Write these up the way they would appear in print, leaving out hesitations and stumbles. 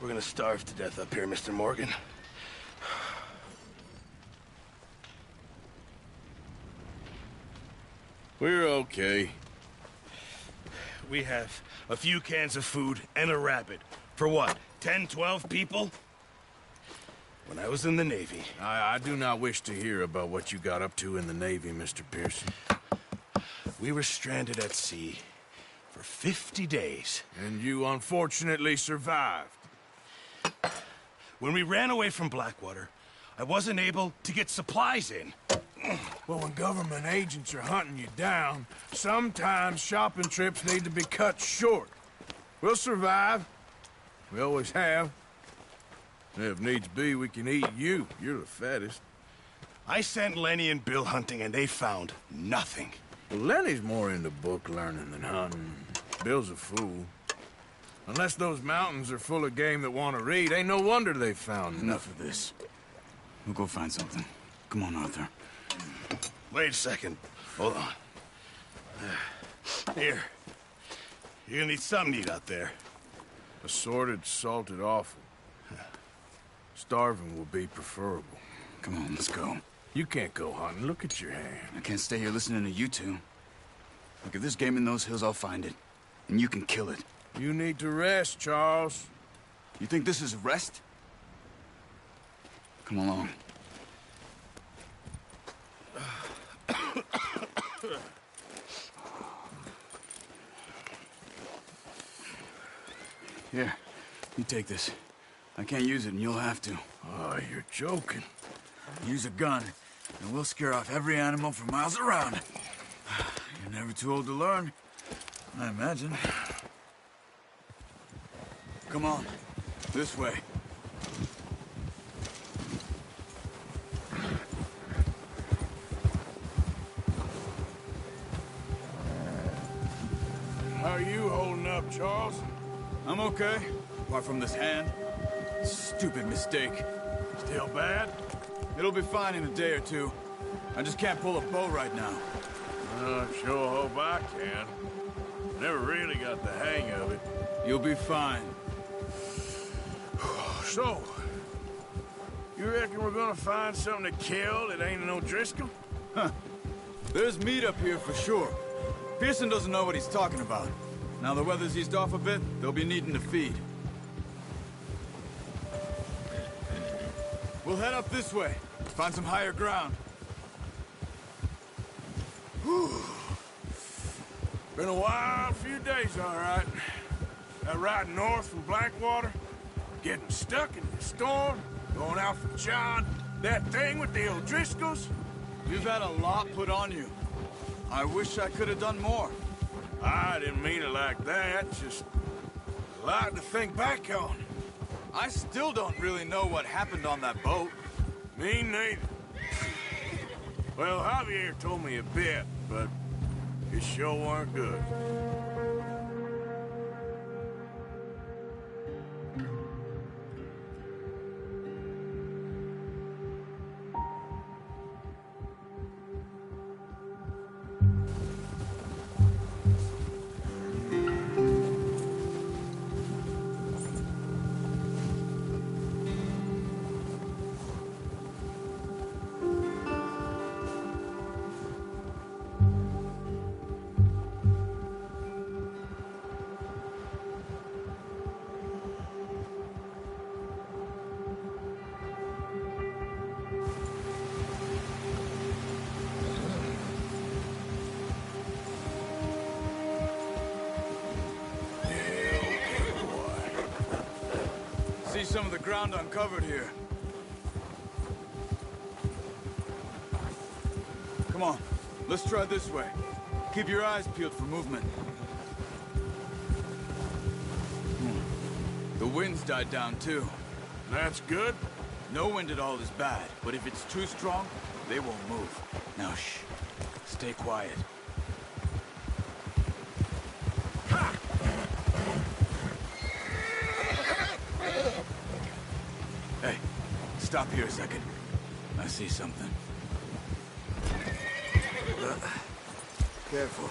We're gonna starve to death up here, Mr. Morgan. We're okay. We have a few cans of food and a rabbit. For what, 10, 12 people? When I was in the Navy... I do not wish to hear about what you got up to in the Navy, Mr. Pearson. We were stranded at sea for 50 days. And you unfortunately survived. When we ran away from Blackwater, I wasn't able to get supplies in. Well, when government agents are hunting you down, sometimes shopping trips need to be cut short. We'll survive. We always have. If needs be, we can eat you. You're the fattest. I sent Lenny and Bill hunting, and they found nothing. Well, Lenny's more into book learning than hunting. Bill's a fool. Unless those mountains are full of game that want to read, ain't no wonder they found Enough of this. We'll go find something. Come on, Arthur. Wait a second. Hold on. Here. You're gonna need something to eat out there. Assorted, salted offal. Starving will be preferable. Come on, let's go. You can't go hunting. Look at your hand. I can't stay here listening to you two. Look, if there's game in those hills, I'll find it. And you can kill it. You need to rest, Charles. You think this is rest? Come along. Here, you take this. I can't use it, and you'll have to. Oh, you're joking. Use a gun, and we'll scare off every animal for miles around. You're never too old to learn, I imagine. Come on, this way. How are you holding up, Charles? I'm okay, apart from this hand. Stupid mistake. Still bad? It'll be fine in a day or two. I just can't pull a bow right now. I sure hope I can. Never really got the hang of it. You'll be fine. So, you reckon we're gonna find something to kill that ain't no Driscoll? Huh. There's meat up here for sure. Pearson doesn't know what he's talking about. Now the weather's eased off a bit, they'll be needing to feed. We'll head up this way. Find some higher ground. Whew. Been a wild few days, all right. That ride north from Blackwater, getting stuck in the storm, going out for John, that thing with the O'Driscolls. You've had a lot put on you. I wish I could have done more. I didn't mean it like that, just a lot to think back on. I still don't really know what happened on that boat. Me neither. Well, Javier told me a bit, but it sure weren't good. See some of the ground uncovered here. Come on, let's try this way. Keep your eyes peeled for movement. The wind's died down too. That's good. No wind at all is bad, but if it's too strong, they won't move. Now shh, stay quiet. Hey, stop here a second. I see something. Careful.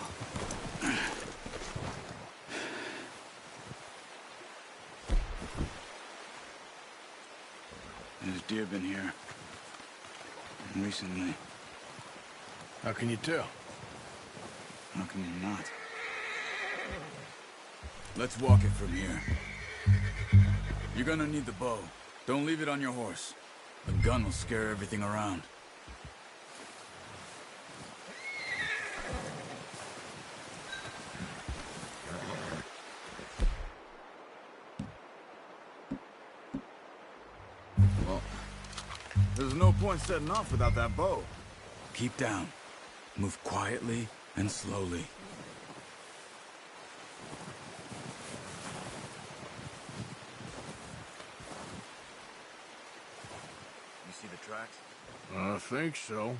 deer been here. Recently. How can you tell? How can you not? Let's walk it from here. You're gonna need the bow. Don't leave it on your horse. The gun will scare everything around. Well, there's no point setting off without that bow. Keep down. Move quietly and slowly. You see the tracks? I think so.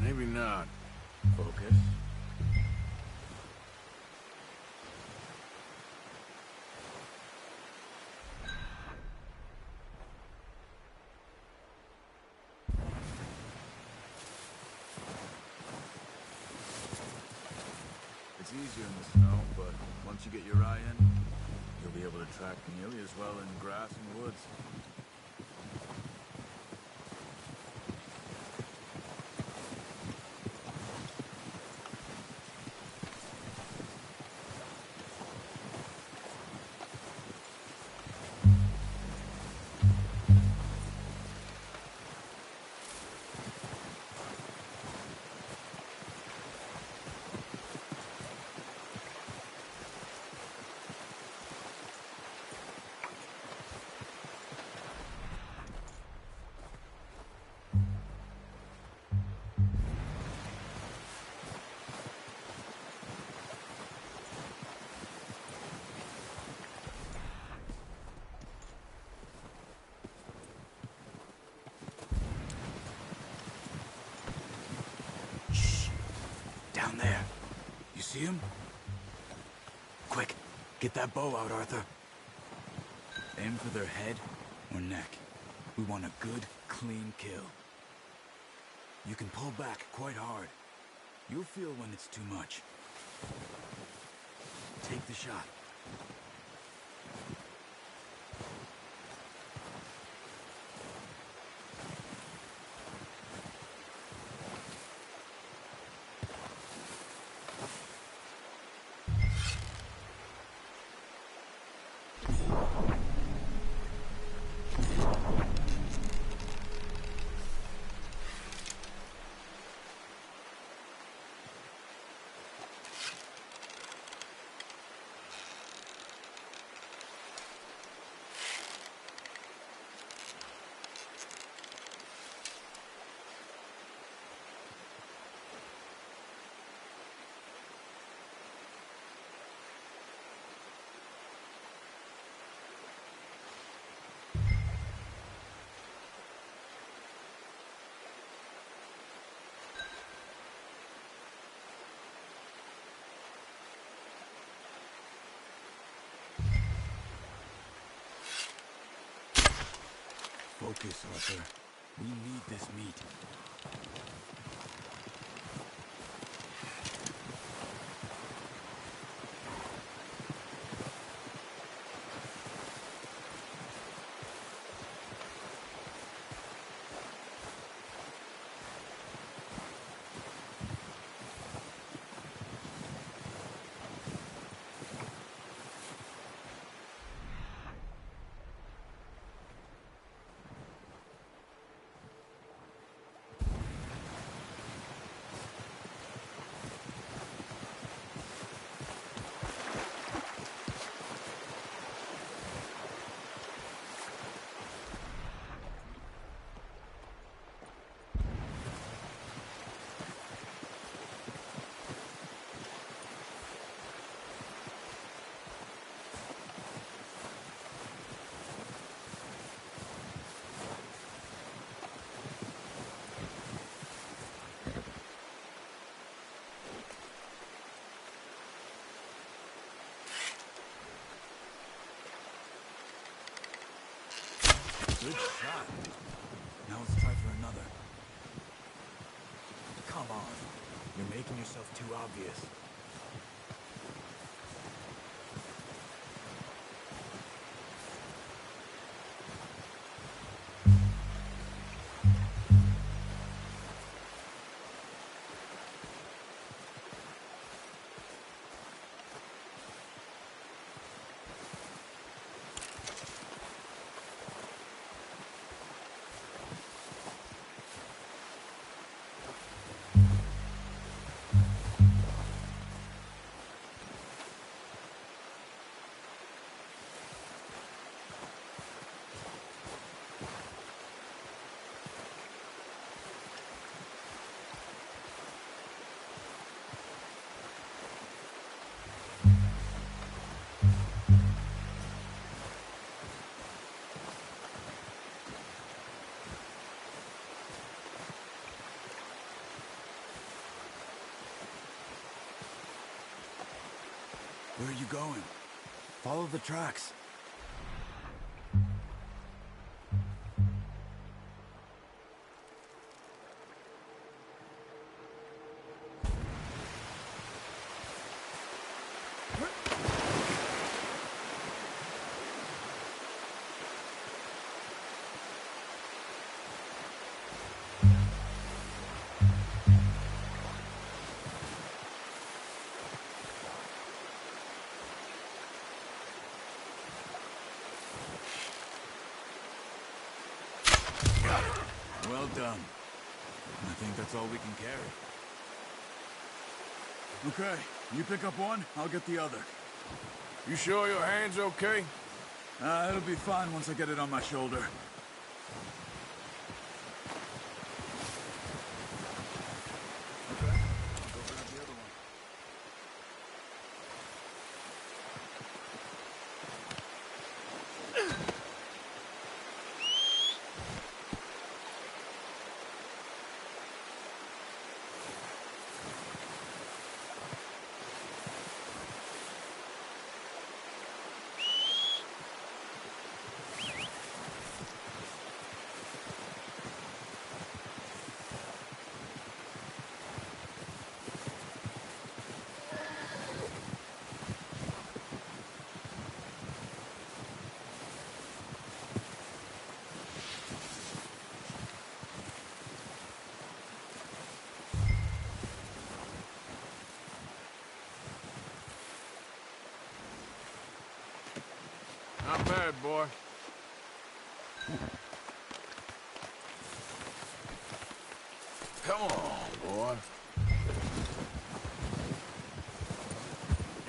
Maybe not. Focus. It's easier in the snow, but once you get your eye in, you'll be able to track nearly as well in grass and woods. Down there. You see him? Quick, get that bow out, Arthur. Aim for their head or neck. We want a good, clean kill. You can pull back quite hard. You'll feel when it's too much. Take the shot. Focus, Arthur. We need this meat. Good shot. Now let's try for another. Come on. You're making yourself too obvious. Where are you going? Follow the tracks. Well done. I think that's all we can carry. Okay, you pick up one, I'll get the other. You sure your hand's okay? It'll be fine once I get it on my shoulder. Okay, I'll go grab the other one. Not bad, boy. Come on, boy.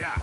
Yeah.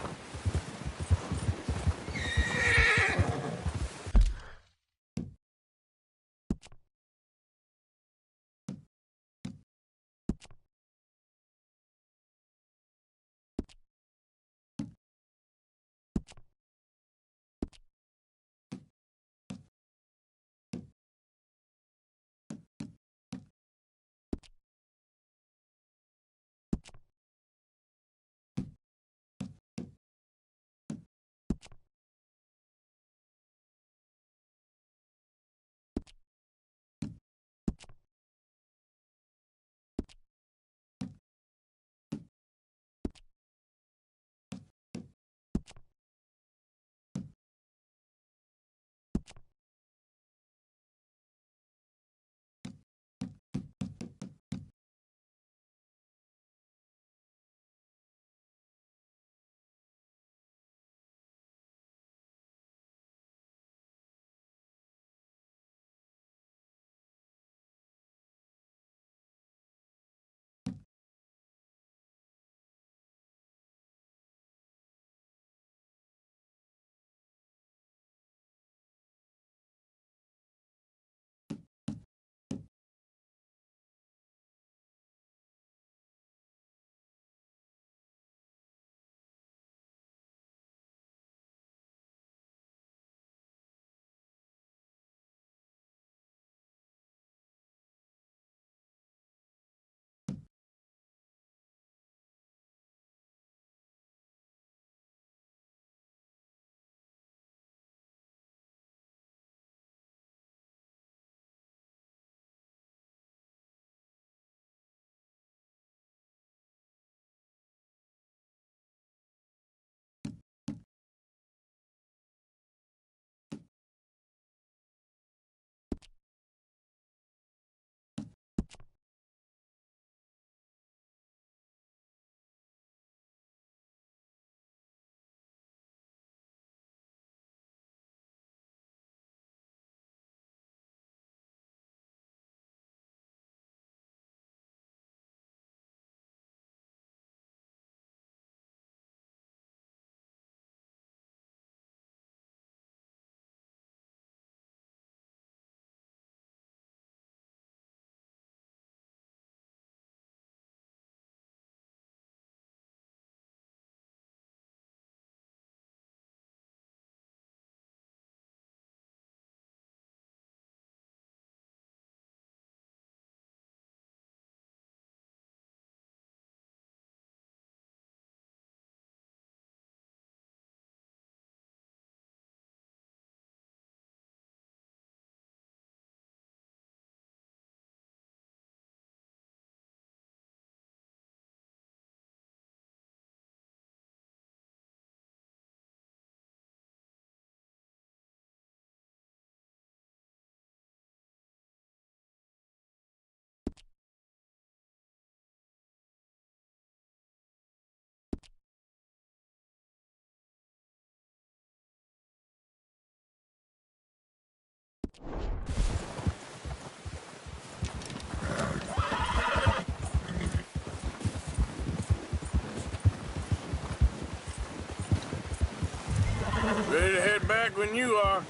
Ready to head back when you are.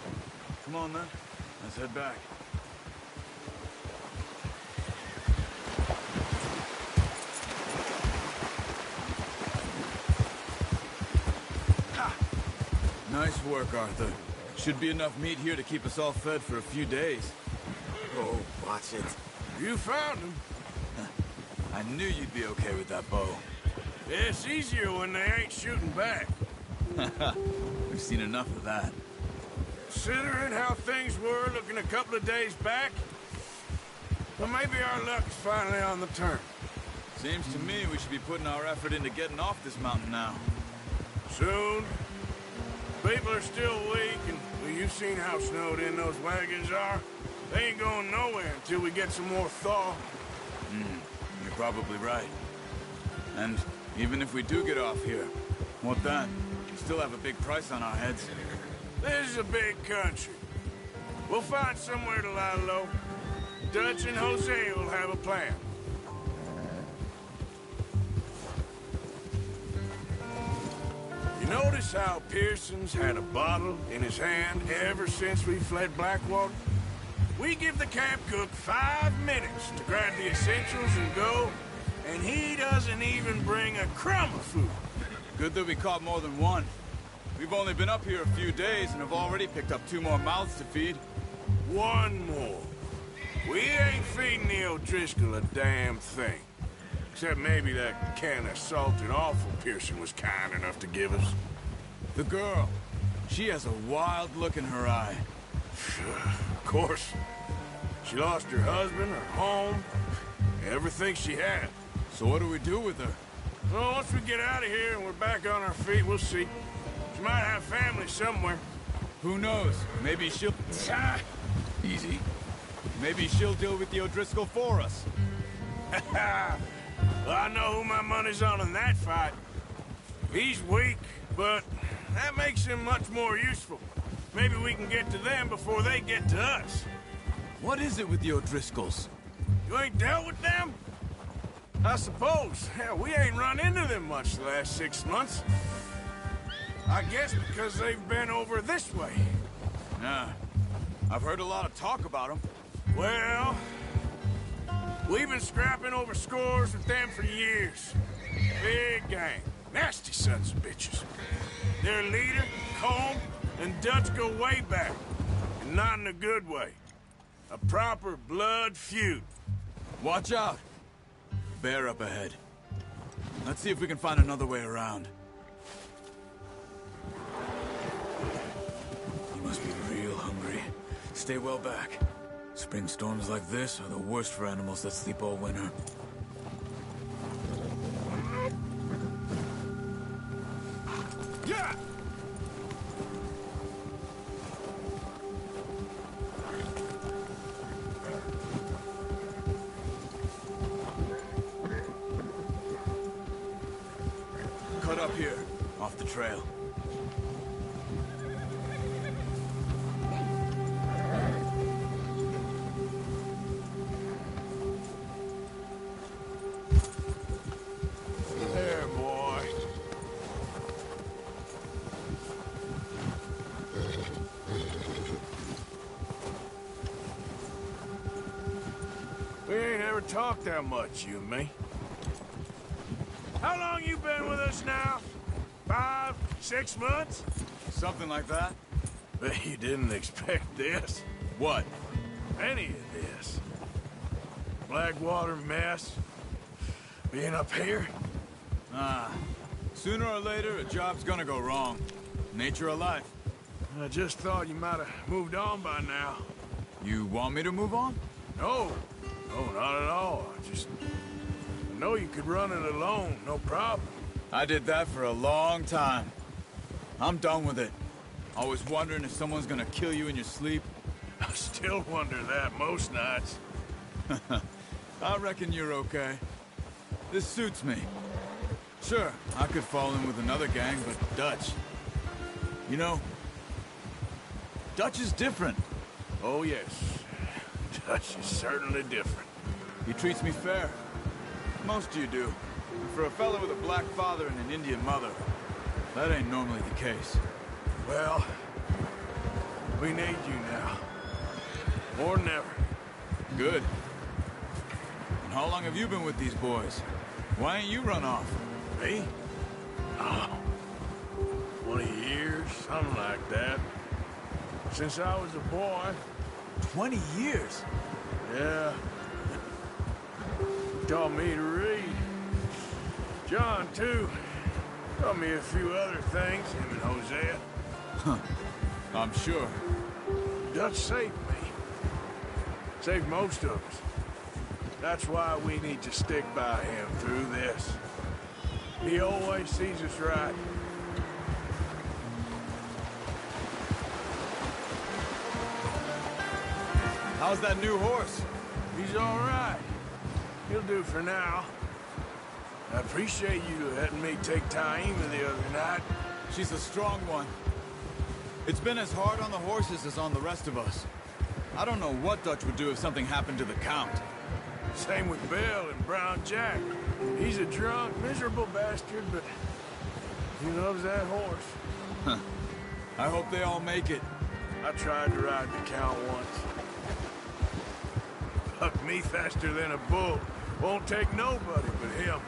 Come on, then. Let's head back. Nice work, Arthur. Should be enough meat here to keep us all fed for a few days. Oh, watch it. You found him. I knew you'd be okay with that bow. It's easier when they ain't shooting back. We've seen enough of that. Considering how things were looking a couple of days back, well, maybe our luck is finally on the turn. Seems to me we should be putting our effort into getting off this mountain now. Soon. People are still weak, and well, you've seen how snowed in those wagons are. They ain't going nowhere until we get some more thaw. You're probably right. And even if we do get off here, what then? We still have a big price on our heads. This is a big country. We'll find somewhere to lie low. Dutch and Jose will have a plan. You notice how Pearson's had a bottle in his hand ever since we fled Blackwater? We give the camp cook 5 minutes to grab the essentials and go, and he doesn't even bring a crumb of food. Good that we caught more than one. We've only been up here a few days and have already picked up 2 more mouths to feed. 1 more. We ain't feeding the O'Driscoll a damn thing. Except maybe that can of salted offal Pearson was kind enough to give us. The girl. She has a wild look in her eye. Of course. She lost her husband, her home, everything she had. So what do we do with her? Well, once we get out of here and we're back on our feet, we'll see. She might have family somewhere. Who knows? Maybe she'll... Easy. Maybe she'll deal with the O'Driscoll for us. Well, I know who my money's on in that fight. He's weak, but that makes him much more useful. Maybe we can get to them before they get to us. What is it with the O'Driscolls? You ain't dealt with them? I suppose. Hell, we ain't run into them much the last 6 months. I guess because they've been over this way. Yeah. I've heard a lot of talk about them. Well, we've been scrapping over scores with them for years. Big gang. Nasty sons of bitches. Their leader, Colm, and Dutch go way back. And not in a good way. A proper blood feud. Watch out! Bear up ahead. Let's see if we can find another way around. You must be real hungry. Stay well back. Spring storms like this are the worst for animals that sleep all winter. Yeah! Cut up here, off the trail. There, boy. We ain't ever talked that much, you and me. How long you been with us now? 5, 6 months? Something like that? Bet you didn't expect this. What? Any of this. Blackwater mess. Being up here. Sooner or later, a job's gonna go wrong. Nature of life. I just thought you might have moved on by now. You want me to move on? No. No, not at all. I know you could run it alone, no problem. I did that for a long time. I'm done with it. Always wondering if someone's gonna kill you in your sleep. I still wonder that most nights. I reckon you're okay. This suits me. Sure, I could fall in with another gang, but Dutch... You know, Dutch is different. Oh, yes. Dutch is certainly different. He treats me fair. Most of you do. For a fella with a black father and an Indian mother, that ain't normally the case. Well, we need you now. More than ever. Good. And how long have you been with these boys? Why ain't you run off? Me? Oh, 20 years, something like that. Since I was a boy. 20 years? Yeah. Taught me to read. John, too. Taught me a few other things, him and Hosea. Huh. I'm sure. Dutch saved me. Saved most of us. That's why we need to stick by him through this. He always sees us right. How's that new horse? He's all right. He'll do for now. I appreciate you letting me take Taima the other night. She's a strong one. It's been as hard on the horses as on the rest of us. I don't know what Dutch would do if something happened to the Count. Same with Bill and Brown Jack. He's a drunk, miserable bastard, but he loves that horse. Huh. I hope they all make it. I tried to ride the Count once. Bucked me faster than a bull. Won't take nobody but him.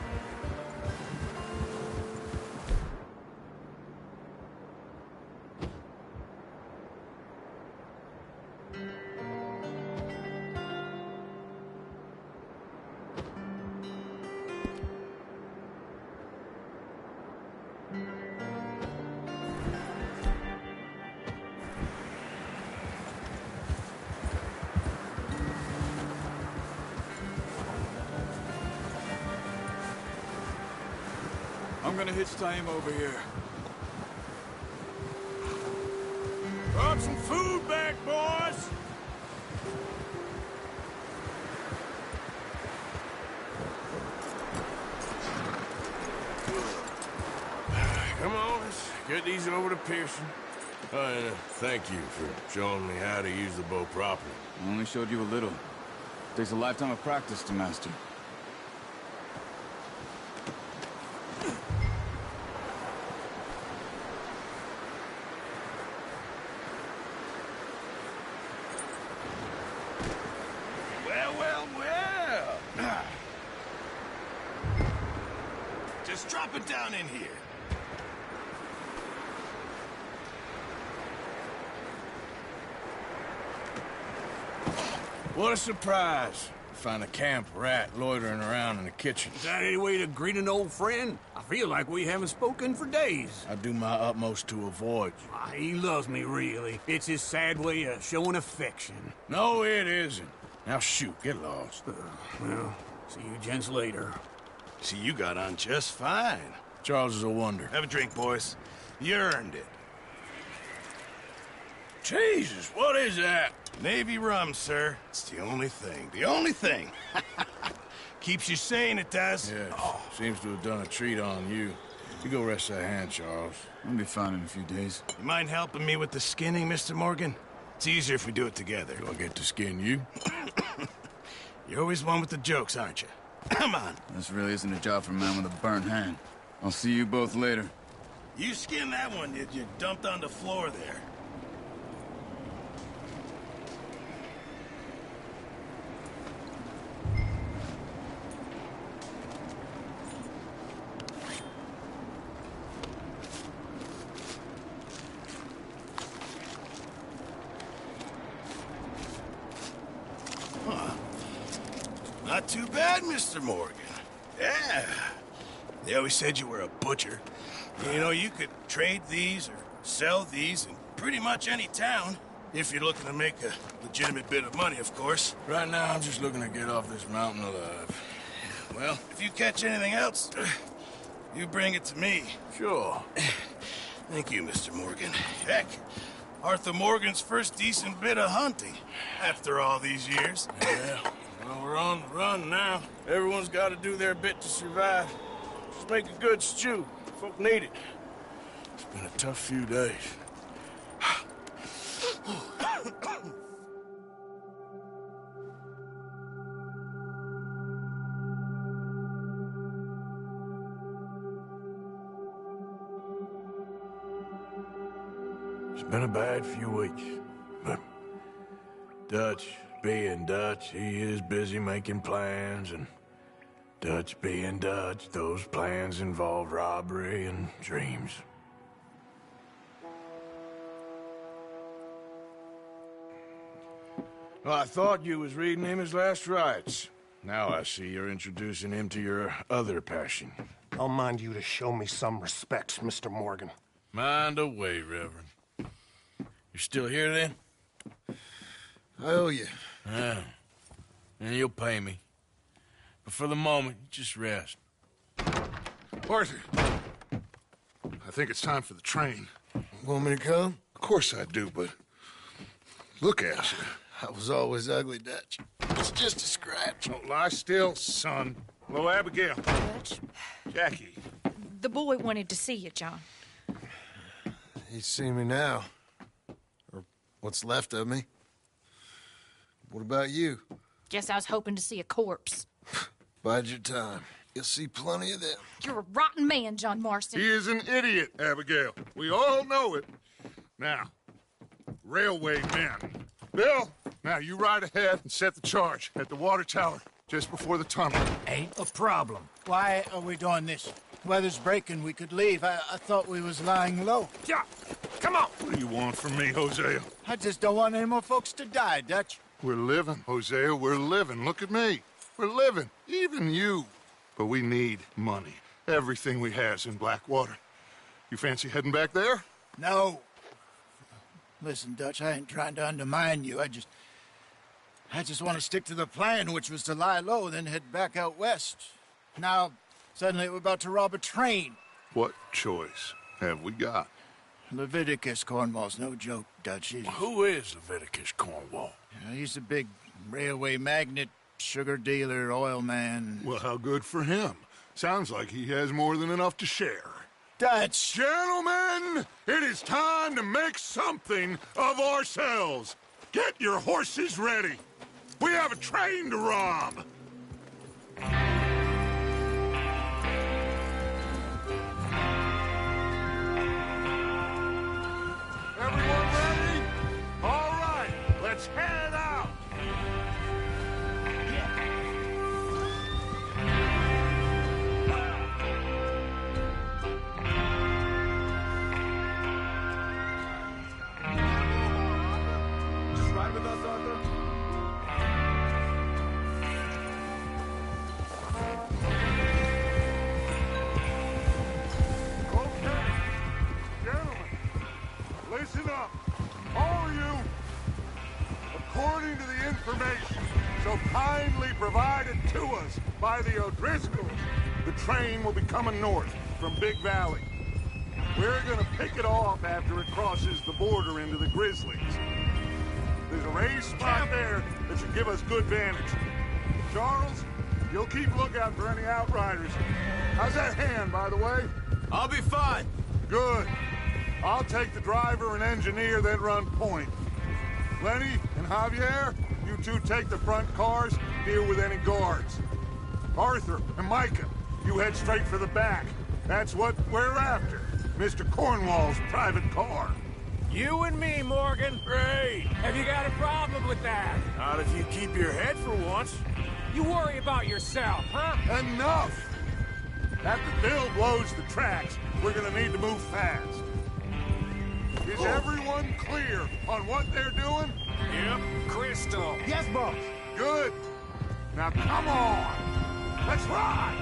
I'm gonna hitch Taima over here. Brought some food back, boys! Come on, let's get these over to Pearson. And thank you for showing me how to use the bow properly. I only showed you a little. Takes a lifetime of practice to master. Well. Just drop it down in here. What a surprise. Find a camp rat loitering around in the kitchen. Is that any way to greet an old friend? I feel like we haven't spoken for days. I do my utmost to avoid you. He loves me, really. It's his sad way of showing affection. No, it isn't. Now shoot, get lost. Well, see you gents later. See, you got on just fine. Charles is a wonder. Have a drink, boys. You earned it. Jesus, what is that? Navy rum, sir. It's the only thing. The only thing. Keeps you sane, it does. Yes, seems to have done a treat on you. You go rest that hand, Charles. I'll be fine in a few days. You mind helping me with the skinning, Mr. Morgan? It's easier if we do it together. Do I get to skin you? You're always one with the jokes, aren't you? Come on. This really isn't a job for a man with a burnt hand. I'll see you both later. You skinned that one you dumped on the floor there. Not too bad, Mr. Morgan. Yeah. They always said you were a butcher. You know, you could trade these or sell these in pretty much any town, if you're looking to make a legitimate bit of money, of course. Right now, I'm just looking to get off this mountain alive. Well, if you catch anything else, you bring it to me. Sure. Thank you, Mr. Morgan. Heck, Arthur Morgan's first decent bit of hunting after all these years. Yeah. Well, we're on the run now. Everyone's got to do their bit to survive. Just make a good stew. Folk need it. It's been a tough few days. It's been a bad few weeks, but Dutch being Dutch, he is busy making plans, and Dutch being Dutch, those plans involve robbery and dreams. Well, I thought you was reading him his last rites. Now I see you're introducing him to your other passion. I'll mind you to show me some respect, Mr. Morgan. Mind away, Reverend. You're still here, then? I owe you. Yeah. And you'll pay me. But for the moment, just rest. Arthur, I think it's time for the train. Want me to come? Of course I do, but look at you. I was always ugly, Dutch. It's just a scratch. Don't lie still, son. Hello, Abigail. Dutch, Jackie. the boy wanted to see you, John. He's seen me now. Or what's left of me. What about you? Guess I was hoping to see a corpse. Bide your time. You'll see plenty of them. You're a rotten man, John Marston. He is an idiot, Abigail. We all know it. Now, railway men. Bill, now you ride ahead and set the charge at the water tower just before the tunnel. Ain't a problem. Why are we doing this? Weather's breaking. We could leave. I thought we was lying low. Yeah, come on. What do you want from me, Hosea? I just don't want any more folks to die, Dutch. We're living, Hosea. We're living. Look at me. We're living. Even you. But we need money. Everything we has in Blackwater. You fancy heading back there? No. Listen, Dutch, I ain't trying to undermine you. I just want to stick to the plan, which was to lie low, then head back out west. Now, suddenly we're about to rob a train. What choice have we got? Leviticus Cornwall's no joke, Dutch. Who is Leviticus Cornwall? He's a big railway magnate, sugar dealer, oil man. Well, how good for him. Sounds like he has more than enough to share. Dutch! Gentlemen, it is time to make something of ourselves. Get your horses ready. We have a train to rob. Everyone ready? All right, let's head out. Just ride with us, Arthur? Okay, gentlemen, listen up. All of you, according to the information so kindly provided to us by the O'Driscolls, the train will be coming north from Big Valley. We're gonna pick it off after it crosses the border into the Grizzlies. There's a raised spot there that should give us good vantage. Charles, you'll keep lookout for any outriders. How's that hand, by the way? I'll be fine. Good. I'll take the driver and engineer, then run point. Lenny and Javier, you two take the front cars, deal with any guards. Arthur and Micah, you head straight for the back. That's what we're after. Mr. Cornwall's private car. You and me, Morgan. Great! Have you got a problem with that? Not if you keep your head for once. You worry about yourself, huh? Enough! After Bill blows the tracks, we're gonna need to move fast. Is everyone clear on what they're doing? Yep. Crystal. Yes, boss. Good. Now come on! Let's ride!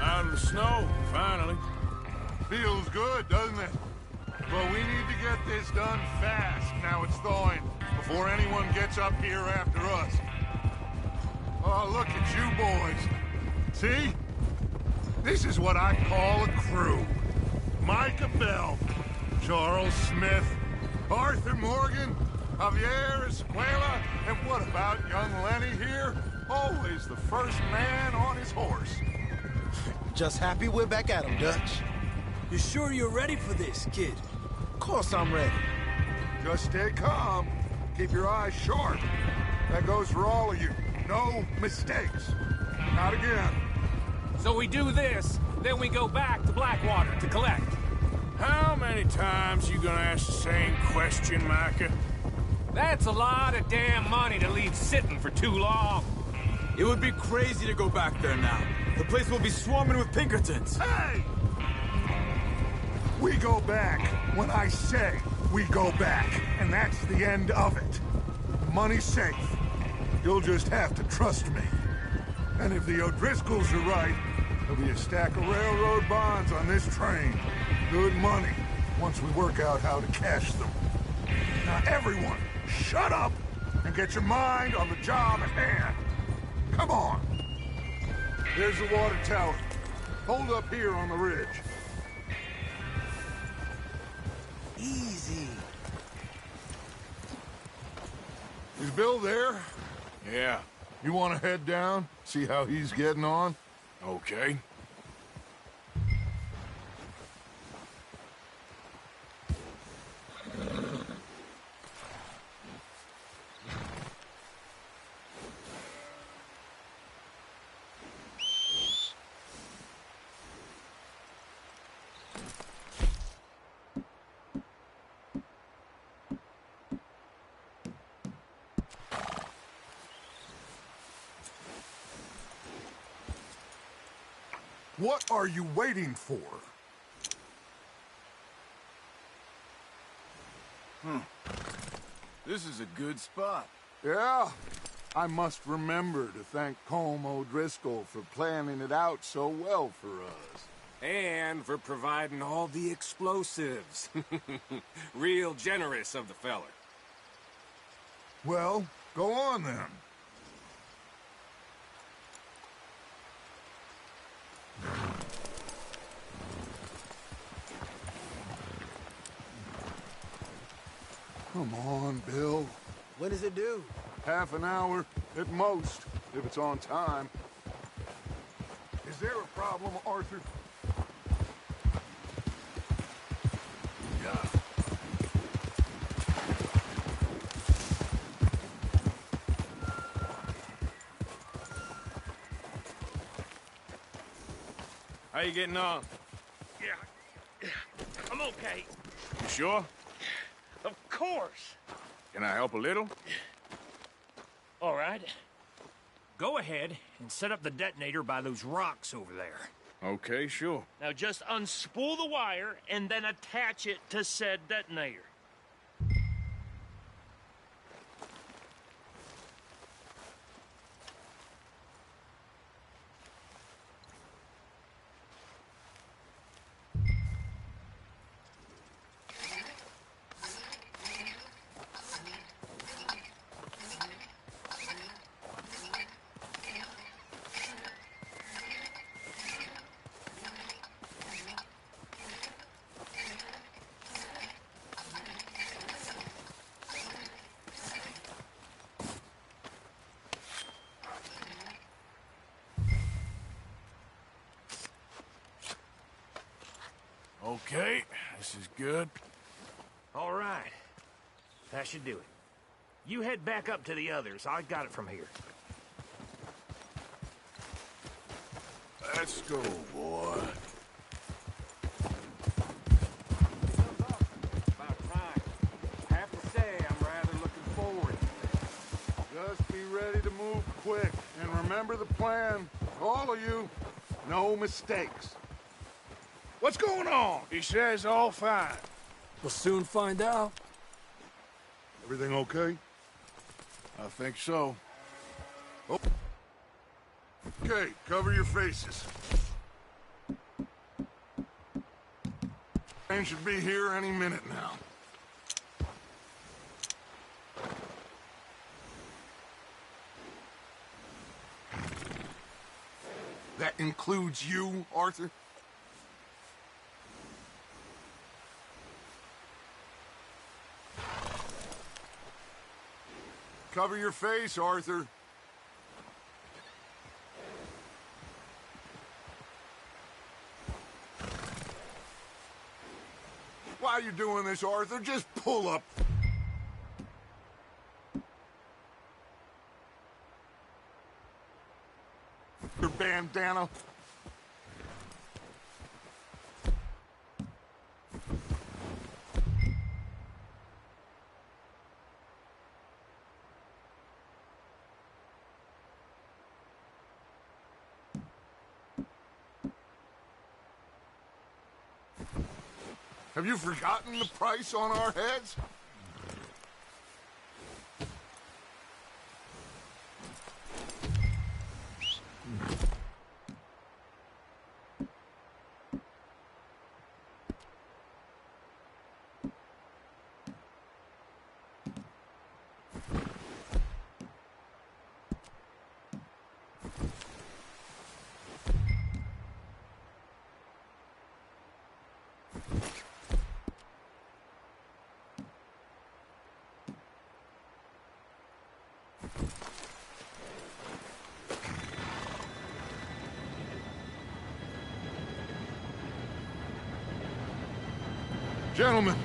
Out of the snow, finally. Feels good, doesn't it? But we need to get this done fast. Now it's thawing, before anyone gets up here after us. Oh, look at you boys. See? This is what I call a crew. Micah Bell, Charles Smith, Arthur Morgan, Javier Escuela, and what about young Lenny here? Always the first man on his horse. Just happy we're back at him, Dutch. You sure you're ready for this, kid? Of course I'm ready. Just stay calm. Keep your eyes sharp. That goes for all of you. No mistakes. Not again. So we do this, then we go back to Blackwater to collect. How many times you gonna ask the same question, Micah? That's a lot of damn money to leave sitting for too long. It would be crazy to go back there now. The place will be swarming with Pinkertons. Hey! We go back when I say we go back, and that's the end of it. Money's safe. You'll just have to trust me. And if the O'Driscolls are right, there'll be a stack of railroad bonds on this train. Good money, once we work out how to cash them. Now everyone, shut up and get your mind on the job at hand. Come on. There's the water tower. Hold up here on the ridge. Easy. Is Bill there? Yeah, You want to head down, see how he's getting on? okay. What are you waiting for? This is a good spot. Yeah, I must remember to thank Colm O'Driscoll for planning it out so well for us. And for providing all the explosives. Real generous of the feller. Well, go on then. Come on, Bill. When does it do? Half an hour at most, if it's on time. Is there a problem, Arthur? Yeah. How you getting on? Yeah, I'm okay. You sure? Of course. Can I help a little? All right. Go ahead and set up the detonator by those rocks over there. Okay, sure. Now just unspool the wire and then attach it to said detonator. Okay, this is good. All right. That should do it. You head back up to the others. I got it from here. Let's go, boy. About time. I have to say, I'm rather looking forward. Just be ready to move quick. And remember the plan. All of you, no mistakes. What's going on? He says all fine. We'll soon find out. Everything okay? I think so. Okay, cover your faces. Man should be here any minute now. That includes you, Arthur? Cover your face, Arthur. Why are you doing this, Arthur? Just pull up. Your bandana. Have you forgotten the price on our heads? Gentlemen,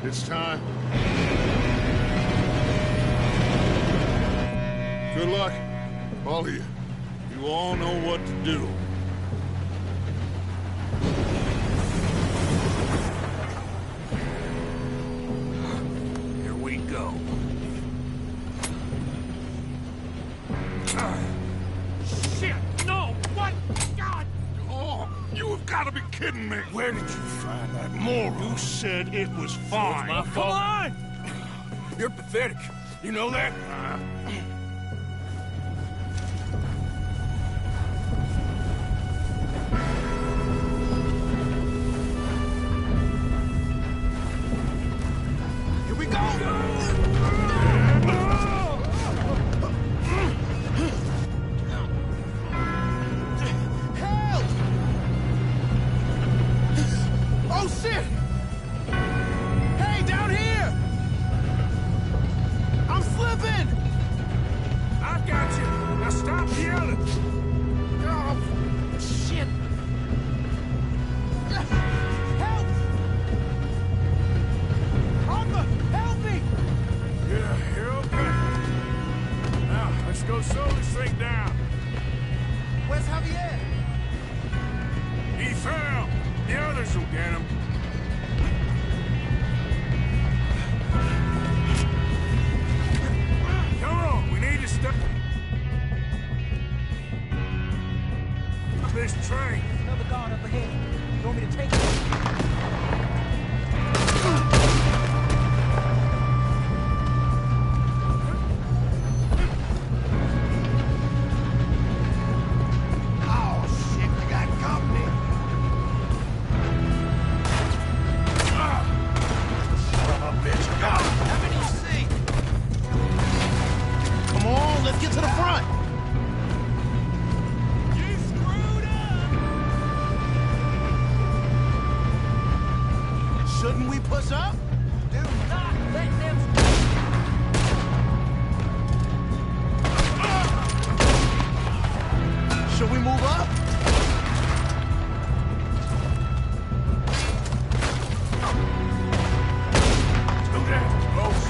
it's time. Good luck, all of you. You all know what to do. Here we go. Shit! No! What? God! Oh, you have got to be kidding me. Where did you find that moron? You said it was fine. My Come fault. on! You're pathetic. You know that? Here we go! Help! Oh, shit! Hey, down here! I'm slipping! I got you. Now stop yelling. Oh, shit! Help! Arthur, help me! Yeah, you're okay. Now, let's go slow this thing down. Where's Javier? He fell. The others will get him. Come on, we need to stop this train. Another guard up ahead. You want me to take it? Oh, shit, we got company. Son of a bitch, go! How many you see? Come on, let's get to the front. You screwed up! Shouldn't we push up? Do not let them... Should we move up? Slow down, close.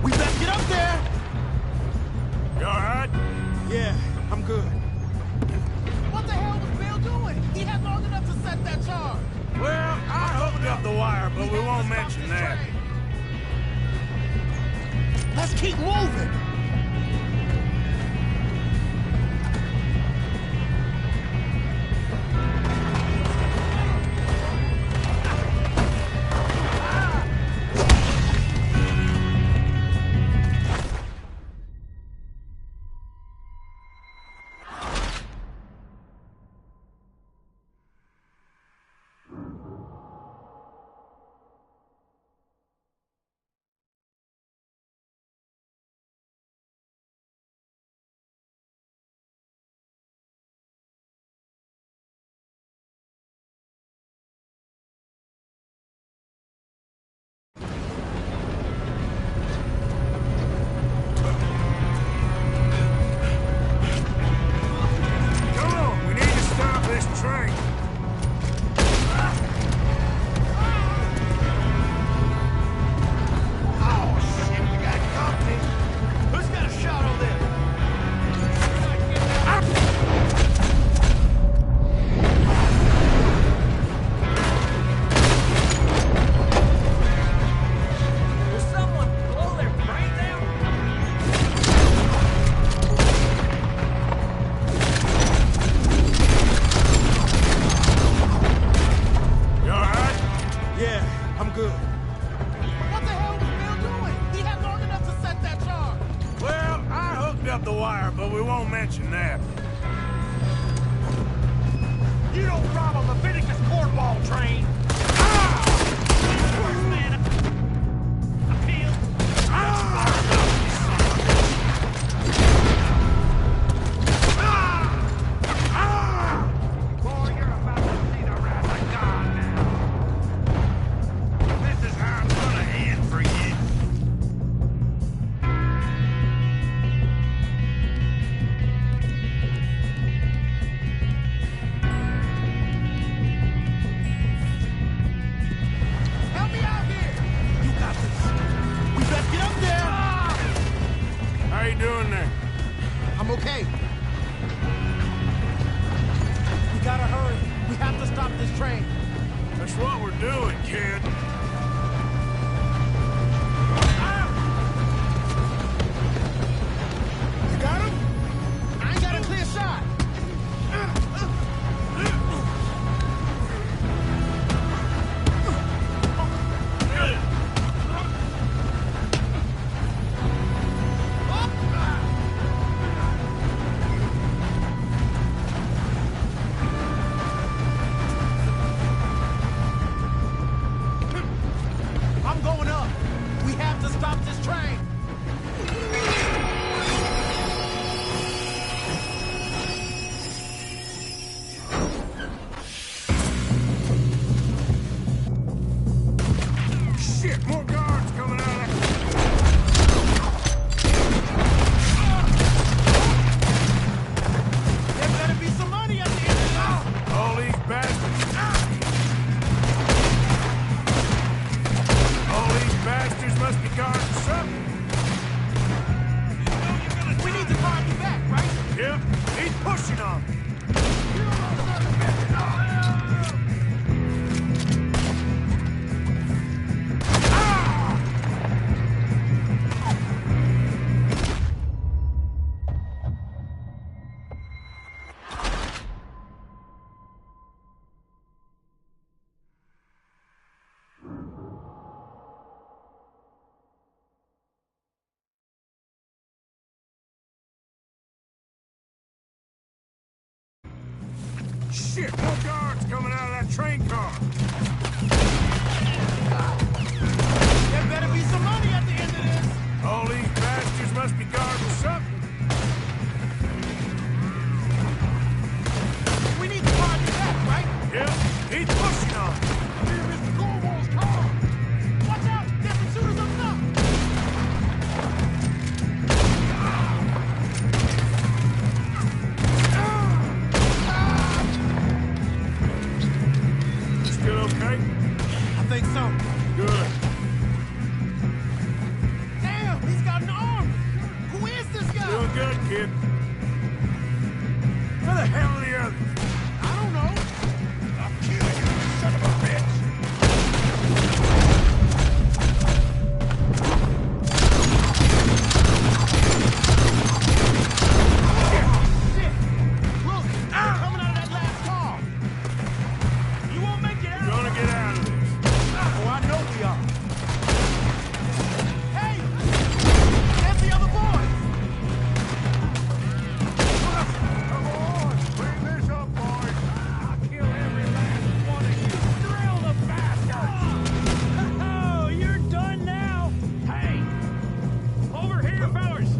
We better get up there. You all right? Yeah, I'm good. What the hell was Bill doing? He had long enough to set that charge. Well, I hooked up the wire, but we won't mention that. Let's keep moving. but we won't mention that. You don't rob a Leviticus cornball train! First man appeal! Boy, you're about to see the wrath of God now. This is how it's gonna end for you. Help me out here! You got this. We best get up there! How you doing there? I'm okay. We gotta hurry. We have to stop this train. That's what we're doing, kid. You got him? I ain't got a clear shot. I'm going up. We have to stop this train. Shit, more guards coming out of that. There better be some money at the end of this. All these bastards. All these bastards must be guarding something. We need to drive you back, right? Yep, he's pushing on me. Shit, more guards coming out of that train car. There better be some money at the end of this. All these bastards must be guarding something. We need to drive you back, right? Yep, he's pushing on me. Here, Mr. Cornwall's car. Watch out! There's some shooters up top. Still okay? I think so. Good. Damn, he's got an arm. Who is this guy? Doing good, kid. Where the hell are the others? I don't know. I'll kill you, son of a bitch. Shit! Look, they're coming out of that last car. You won't make it out. Gonna get out of this. Oh, I know we are. Hey! There's the other boys! Come on, clean this up, boys. I'll kill every last one of you. Drill the bastards! Oh, you're done now? Hey! Over here, fellas!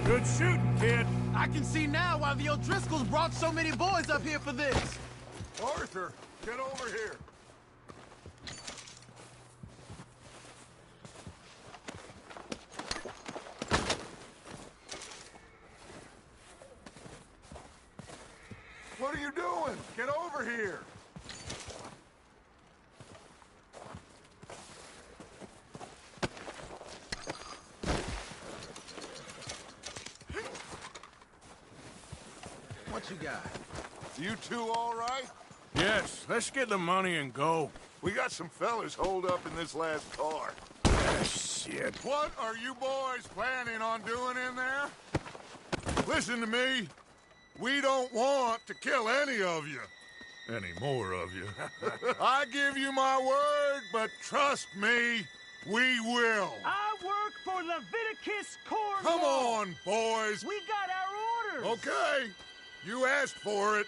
Good shooting, kid. I can see now why the O'Driscolls brought so many boys up here for this. Arthur, get over here. What are you doing? Get over here. What you got? You two all right? Yes, let's get the money and go. We got some fellas holed up in this last car. Ah, shit. What are you boys planning on doing in there? Listen to me. We don't want to kill any of you. Any more of you. I give you my word, but trust me, we will. I work for Leviticus kiss corn. Come on, boys. We got our orders. Okay. You asked for it.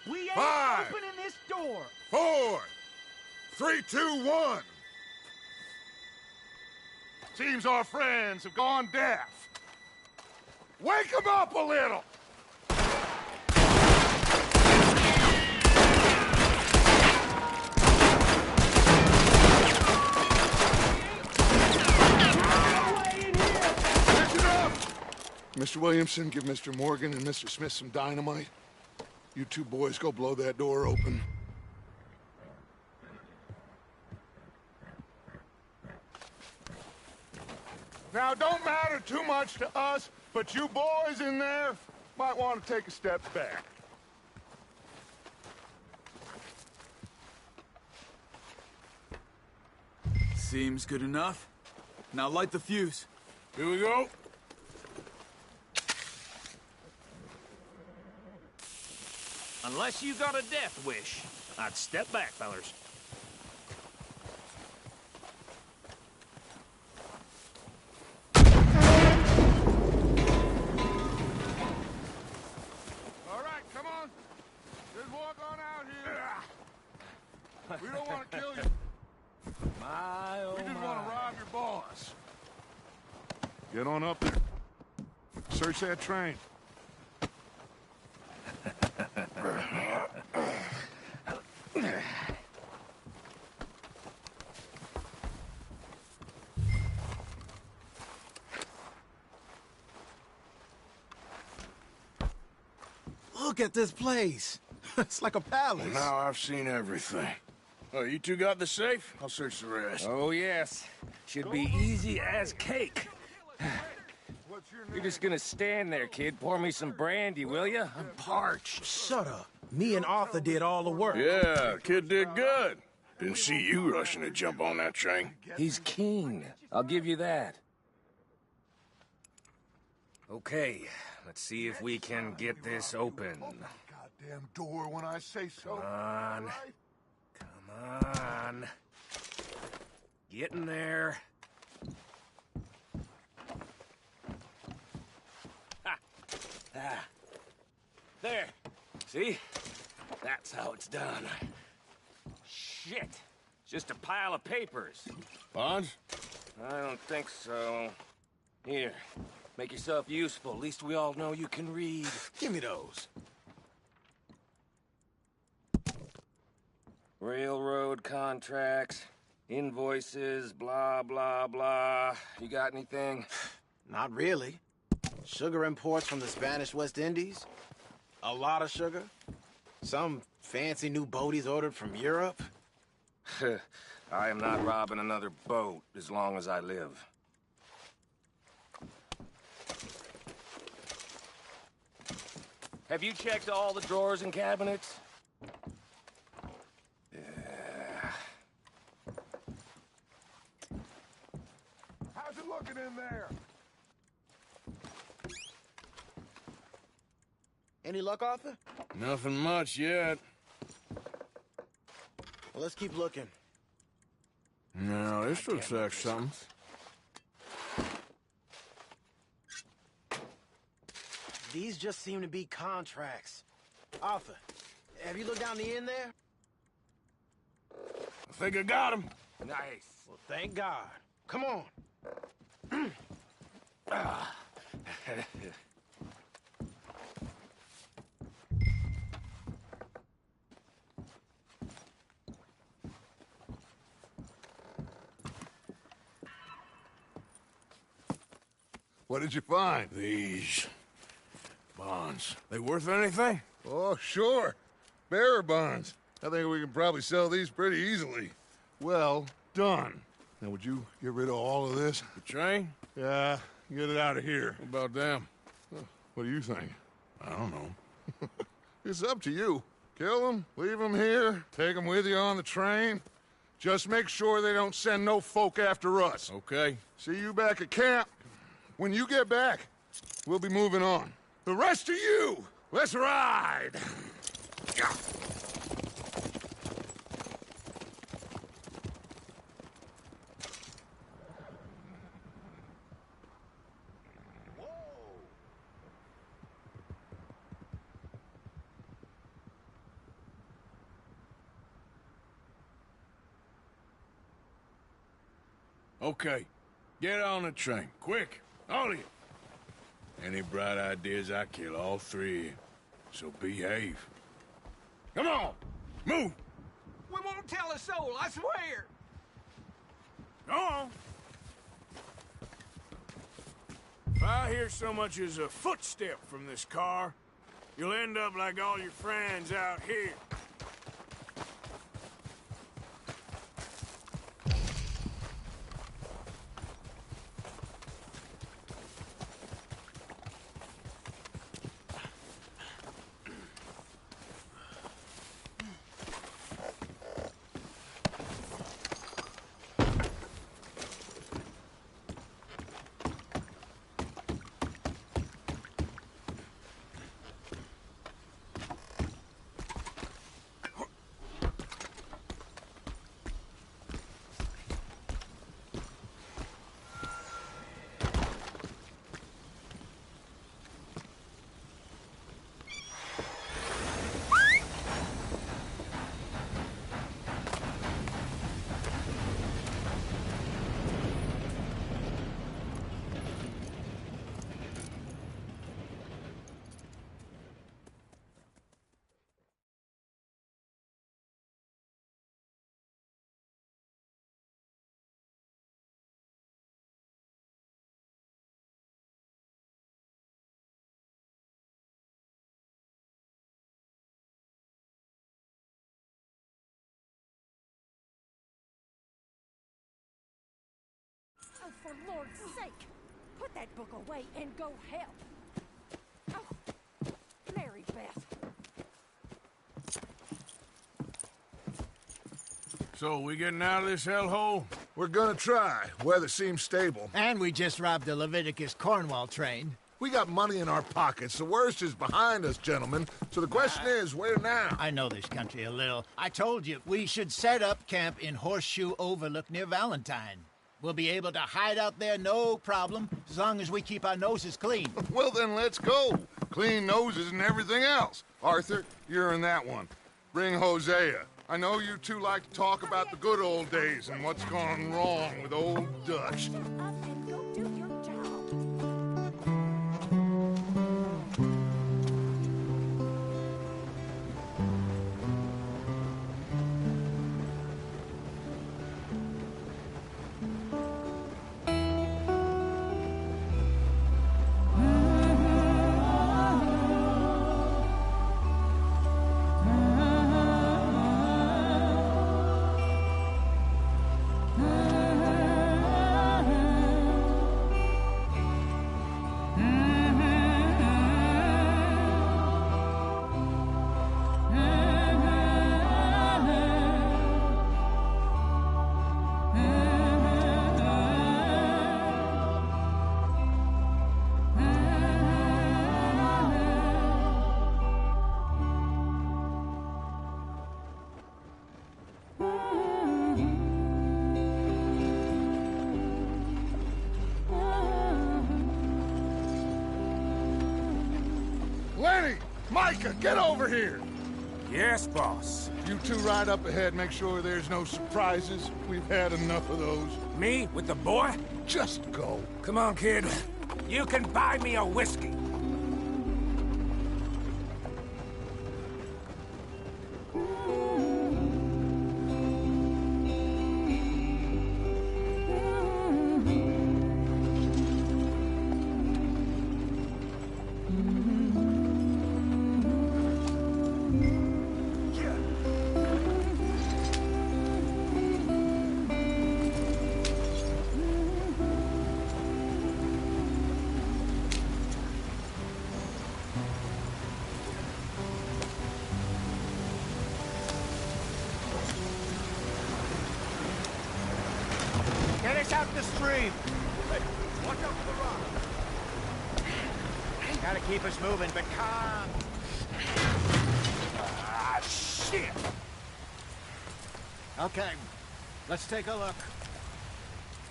We ain't 5, opening this door. 4, 3, 2, 1. Seems our friends have gone deaf. Wake them up a little. Mr. Williamson, give Mr. Morgan and Mr. Smith some dynamite. You two boys go blow that door open. Now, it don't matter too much to us, but you boys in there might want to take a step back. Seems good enough. Now light the fuse. Here we go. Unless you got a death wish, I'd step back, fellers. All right, come on. Just walk on out here. We don't want to kill you. My, oh We just my. want to rob your boss. Get on up there. Search that train. Look at this place. It's like a palace. Now I've seen everything. Oh, you two got the safe? I'll search the rest. Oh, yes. Should be easy as cake. What's your You're just gonna stand there, kid. Pour me some brandy, will ya? I'm parched. Shut up. Me and Arthur did all the work. Yeah, kid did good. Didn't see you rushing to jump on that train. He's keen. I'll give you that. Okay, let's see if we can get this open. goddamn door when I say so? Come on. Right? Come on. Get in there. Ha! Ah. There. See? That's how it's done. Shit. It's just a pile of papers. Bonds? I don't think so. Here. Make yourself useful. At least we all know you can read. Give me those. Railroad contracts, invoices, blah, blah, blah. You got anything? Not really. Sugar imports from the Spanish West Indies. A lot of sugar. Some fancy new boat he's ordered from Europe. I am not robbing another boat as long as I live. Have you checked all the drawers and cabinets? How's it looking in there? Any luck, Arthur? Nothing much yet. Well, let's keep looking. No, this looks like something. These just seem to be contracts. Arthur, have you looked down the end there? I think I got him. Nice. Well, thank God. Come on. What did you find? These bonds. They worth anything? Oh, sure. Bearer bonds. I think we can probably sell these pretty easily. Well done. Now, would you get rid of all of this? The train? Yeah, get it out of here. What about them? What do you think? I don't know. It's up to you. Kill them, leave them here, take them with you on the train. Just make sure they don't send no folk after us. Okay. See you back at camp. When you get back, we'll be moving on. The rest of you, let's ride! Okay, get on the train, quick, all of you. Any bright ideas, I kill all three of you, so behave. Come on, move! We won't tell a soul, I swear! Go on! If I hear so much as a footstep from this car, you'll end up like all your friends out here. Oh, for Lord's sake! Put that book away and go help! Oh, Mary Beth. So, we getting out of this hellhole? We're gonna try. Weather seems stable. And we just robbed the Leviticus Cornwall train. We got money in our pockets. The worst is behind us, gentlemen. So the question is, where now? I know this country a little. I told you, we should set up camp in Horseshoe Overlook near Valentine. We'll be able to hide out there no problem, as long as we keep our noses clean. Well, then let's go. Clean noses and everything else. Arthur, you're in that one. Bring Hosea. I know you two like to talk about the good old days and what's gone wrong with old Dutch. Shut up and go do your job. Lenny! Micah, get over here! Yes, boss. You two ride up ahead, make sure there's no surprises. We've had enough of those. Me with the boy? Just go. Come on, kid. You can buy me a whiskey. Get us out the stream! Hey, watch out for the rock. Gotta keep us moving, but calm. Ah, shit! Okay, let's take a look.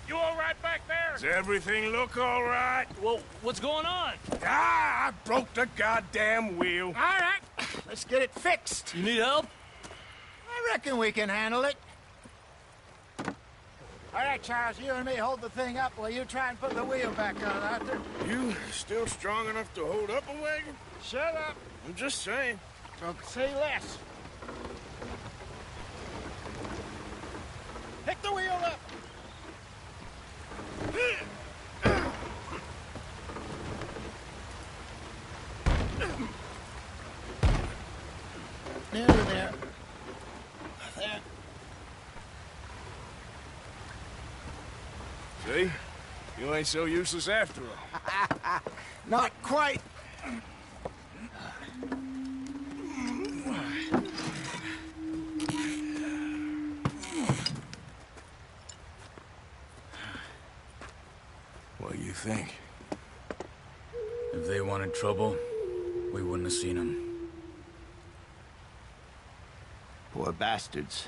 You all right back there? Does everything look all right? Well, what's going on? Ah, I broke the goddamn wheel. All right, let's get it fixed. You need help? I reckon we can handle it. All right, Charles, you and me hold the thing up while you try and put the wheel back on, Arthur. You still strong enough to hold up a wagon? Shut up. I'm just saying. Don't say less. Pick the wheel up. Nearly there. There. See? You ain't so useless after all. Not quite. What do you think? If they wanted trouble, we wouldn't have seen them. Poor bastards.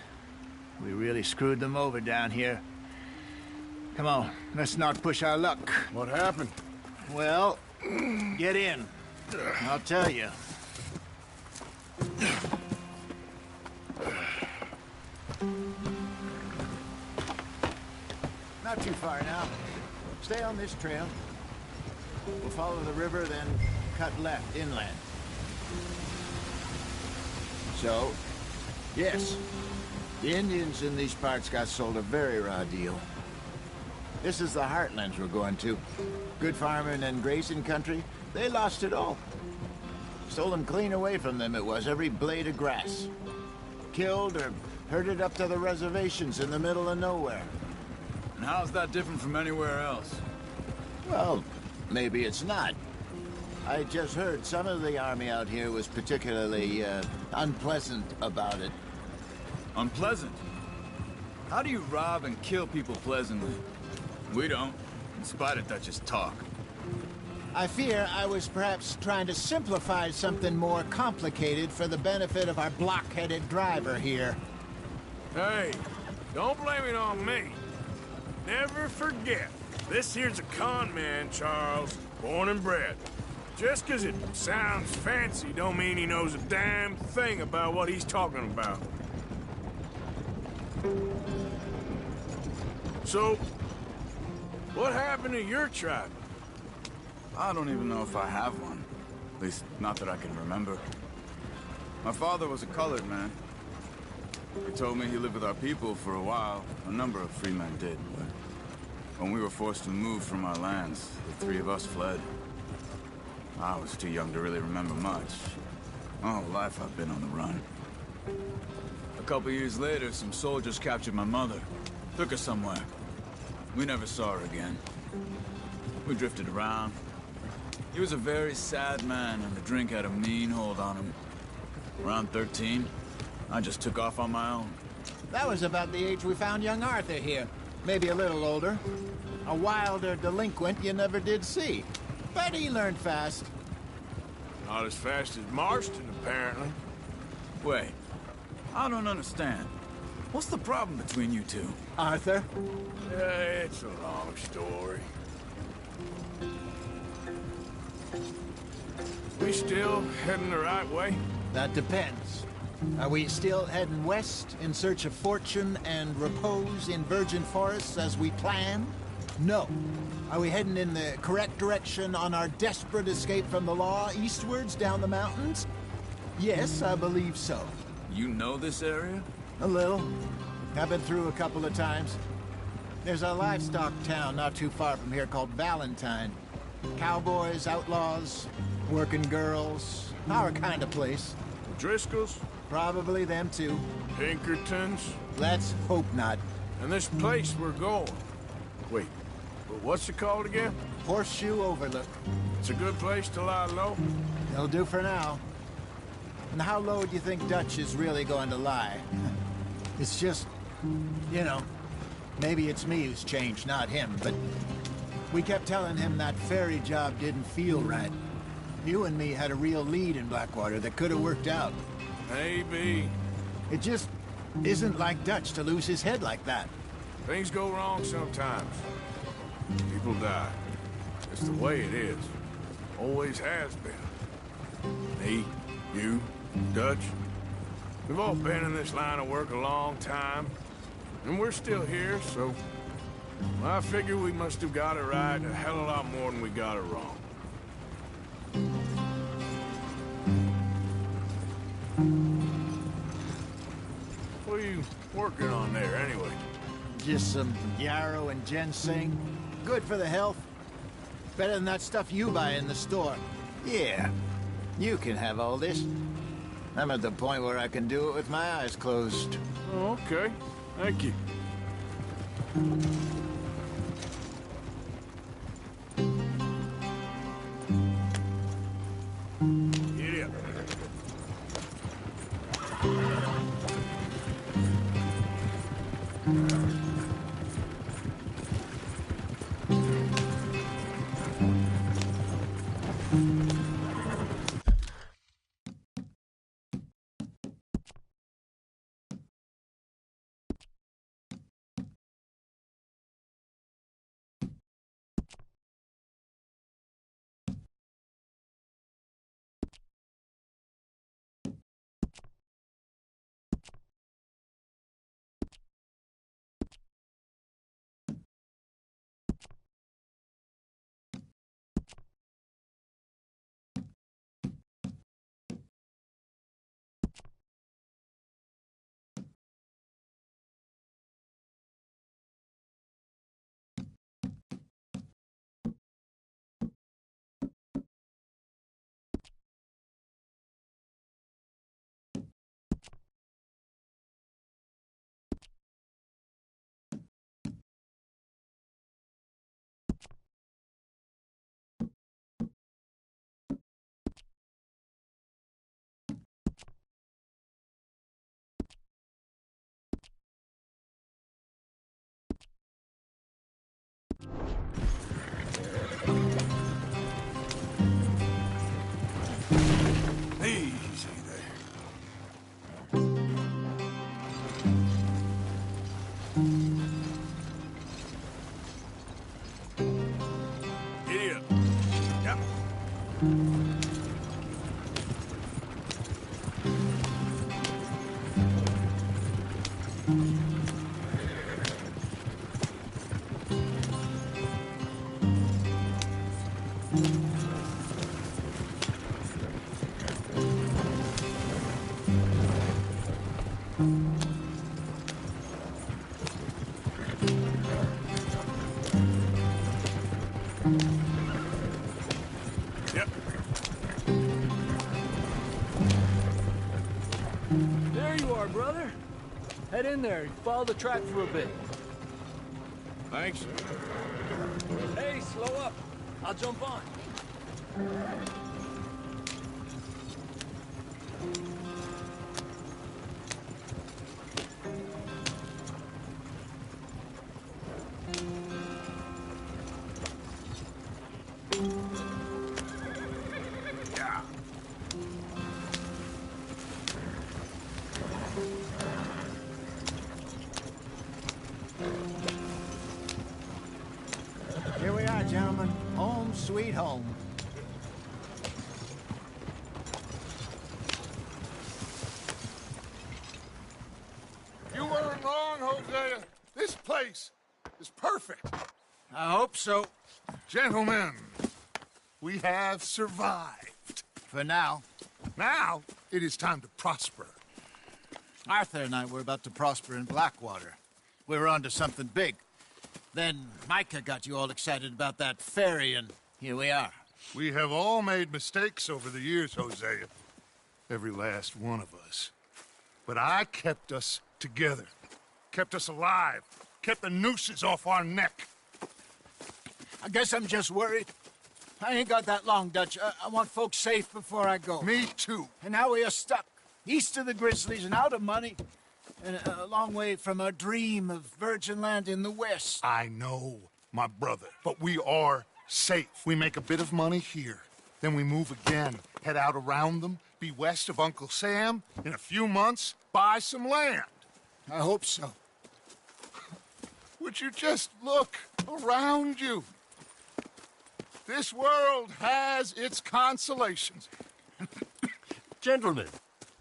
We really screwed them over down here. Come on, let's not push our luck. What happened? Well, get in. I'll tell you. Not too far now. Stay on this trail. We'll follow the river, then cut left inland. So, yes, the Indians in these parts got sold a very raw deal. This is the heartlands we're going to. Good farming and grazing country, they lost it all. Stolen clean away from them it was, every blade of grass. Killed or herded up to the reservations in the middle of nowhere. And how's that different from anywhere else? Well, maybe it's not. I just heard some of the army out here was particularly, unpleasant about it. Unpleasant? How do you rob and kill people pleasantly? We don't, in spite of Dutch's talk. I fear I was perhaps trying to simplify something more complicated for the benefit of our block-headed driver here. Hey, don't blame it on me. Never forget, this here's a con man, Charles, born and bred. Just 'cause it sounds fancy don't mean he knows a damn thing about what he's talking about. So, what happened to your tribe? I don't even know if I have one. At least, not that I can remember. My father was a colored man. He told me he lived with our people for a while. A number of free men did, but when we were forced to move from our lands, the three of us fled. I was too young to really remember much. My whole life I've been on the run. A couple years later, some soldiers captured my mother. Took her somewhere. We never saw her again. We drifted around. He was a very sad man, and the drink had a mean hold on him. Around 13, I just took off on my own. That was about the age we found young Arthur here. Maybe a little older. A wilder delinquent you never did see. But he learned fast. Not as fast as Marston, apparently. Wait, I don't understand. What's the problem between you two? Arthur? It's a long story. We still heading the right way? That depends. Are we still heading west in search of fortune and repose in virgin forests as we planned? No. Are we heading in the correct direction on our desperate escape from the law eastwards down the mountains? Yes, I believe so. You know this area? A little. I've been through a couple of times. There's a livestock town not too far from here called Valentine. Cowboys, outlaws, working girls, our kind of place. Driscoll's? Probably them too. Pinkertons? Let's hope not. And this place we're going. Wait, what's it called again? Horseshoe Overlook. It's a good place to lie low? It'll do for now. And how low do you think Dutch is really going to lie? It's just, you know, maybe it's me who's changed, not him, but we kept telling him that ferry job didn't feel right. You and me had a real lead in Blackwater that could have worked out. Maybe. It just isn't like Dutch to lose his head like that. Things go wrong sometimes. People die. It's the way it is. Always has been. Me, you, Dutch. We've all been in this line of work a long time. And we're still here, so I figure we must have got it right a hell of a lot more than we got it wrong. What are you working on there, anyway? Just some yarrow and ginseng. Good for the health. Better than that stuff you buy in the store. Yeah, you can have all this. I'm at the point where I can do it with my eyes closed. Oh, okay. Thank you. Giddy up. Easy there. Giddy up. Yep. There you are, brother. Head in there. Follow the track for a bit. Thanks. Hey, slow up. I'll jump on. Here we are, gentlemen. Home sweet home. You weren't wrong, Hosea. This place is perfect. I hope so. Gentlemen, we have survived. For now. Now, it is time to prosper. Arthur and I were about to prosper in Blackwater. We were onto something big. Then Micah got you all excited about that ferry, and here we are. We have all made mistakes over the years, Hosea. Every last one of us. But I kept us together. Kept us alive. Kept the nooses off our neck. I guess I'm just worried. I ain't got that long, Dutch. I want folks safe before I go. Me too. And now we are stuck. East of the Grizzlies and out of money. And a long way from our dream of virgin land in the west. I know, my brother. But we are safe. We make a bit of money here. Then we move again. Head out around them. Be west of Uncle Sam. In a few months, buy some land. I hope so. Would you just look around you? This world has its consolations. Gentlemen,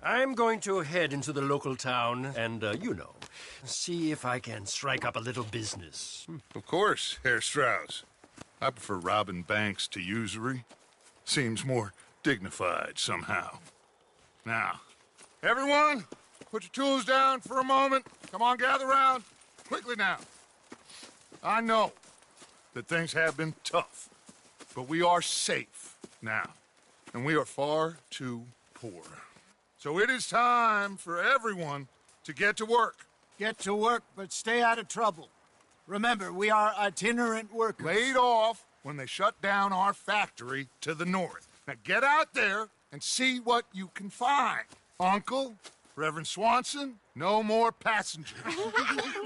I'm going to head into the local town and, see if I can strike up a little business. Of course, Herr Strauss. I prefer robbing banks to usury. Seems more dignified somehow. Now, everyone, put your tools down for a moment. Come on, gather round. Quickly now. I know that things have been tough, but we are safe now, and we are far too poor. So it is time for everyone to get to work. Get to work, but stay out of trouble. Remember, we are itinerant workers. Laid off when they shut down our factory to the north. Now get out there and see what you can find. Uncle, Reverend Swanson, no more passengers.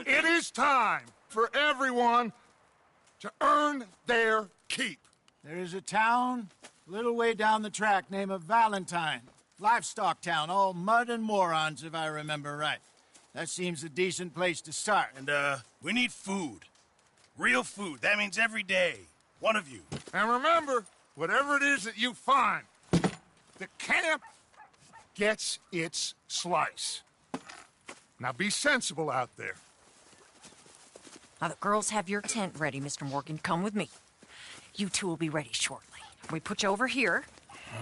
It is time for everyone to earn their keep. There is a town a little way down the track named Valentine. Livestock town, all mud and morons, if I remember right. That seems a decent place to start. And, we need food. Real food. That means every day. One of you. And remember, whatever it is that you find, the camp gets its slice. Now be sensible out there. Now the girls have your tent ready, Mr. Morgan. Come with me. You two will be ready shortly. We put you over here.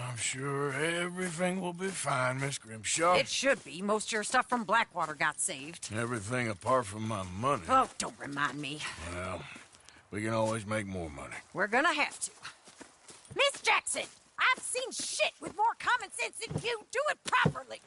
I'm sure everything will be fine, Miss Grimshaw. It should be. Most of your stuff from Blackwater got saved. Everything apart from my money. Oh, don't remind me. Well, we can always make more money. We're gonna have to. Miss Jackson, I've seen shit with more common sense than you. Do it properly.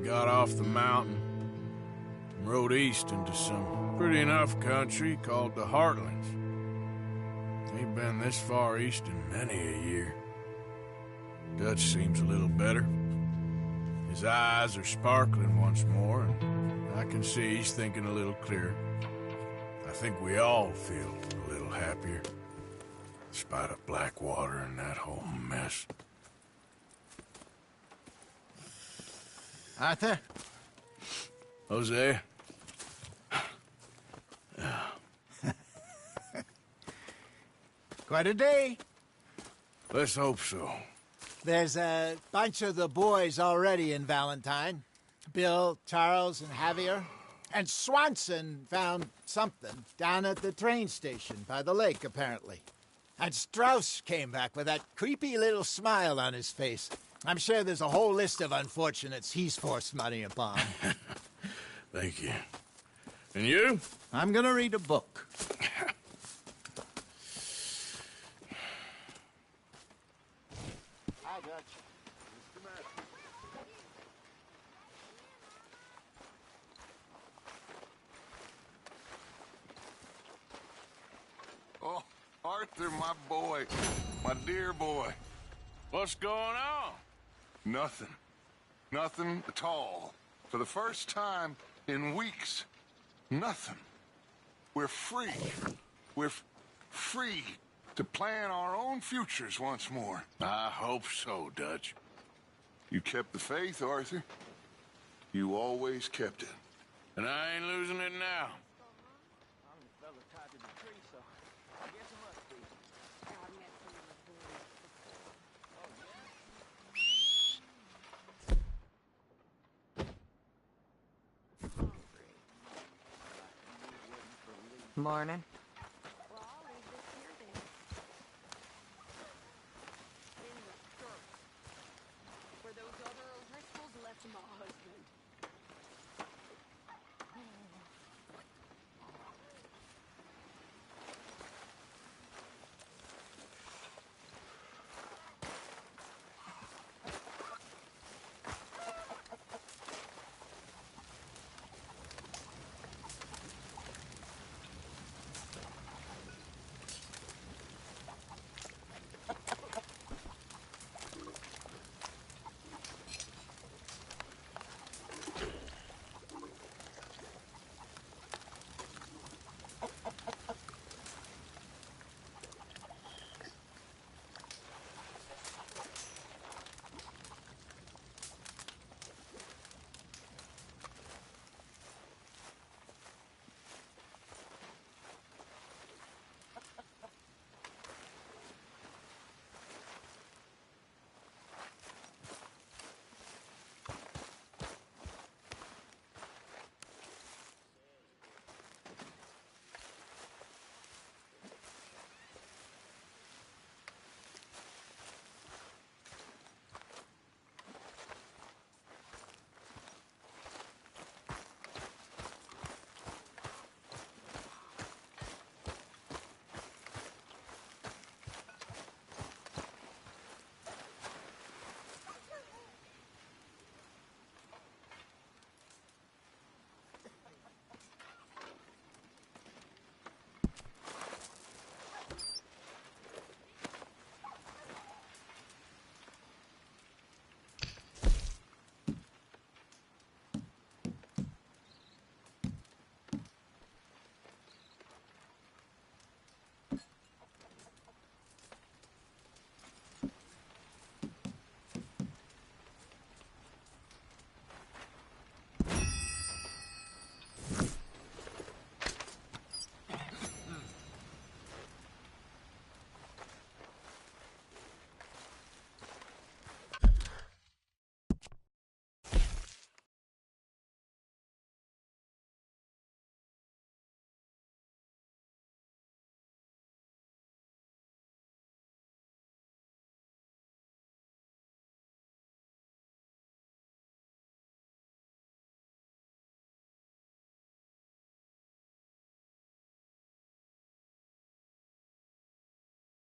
Got off the mountain and rode east into some pretty enough country called the Heartlands. Ain't been this far east in many a year. Dutch seems a little better. His eyes are sparkling once more, and I can see he's thinking a little clearer. I think we all feel a little happier, in spite of Blackwater and that whole mess. Arthur? Hosea? Quite a day. Let's hope so. There's a bunch of the boys already in Valentine. Bill, Charles, and Javier. And Swanson found something down at the train station by the lake, apparently. And Strauss came back with that creepy little smile on his face. I'm sure there's a whole list of unfortunates he's forced money upon. Thank you. And you? I'm gonna read a book. Hi, Dutch. Oh, Arthur, my boy. My dear boy. What's going on? Nothing. Nothing at all. For the first time in weeks, nothing. We're free. We're free to plan our own futures once more. I hope so, Dutch. You kept the faith, Arthur. You always kept it. And I ain't losing it now. Morning.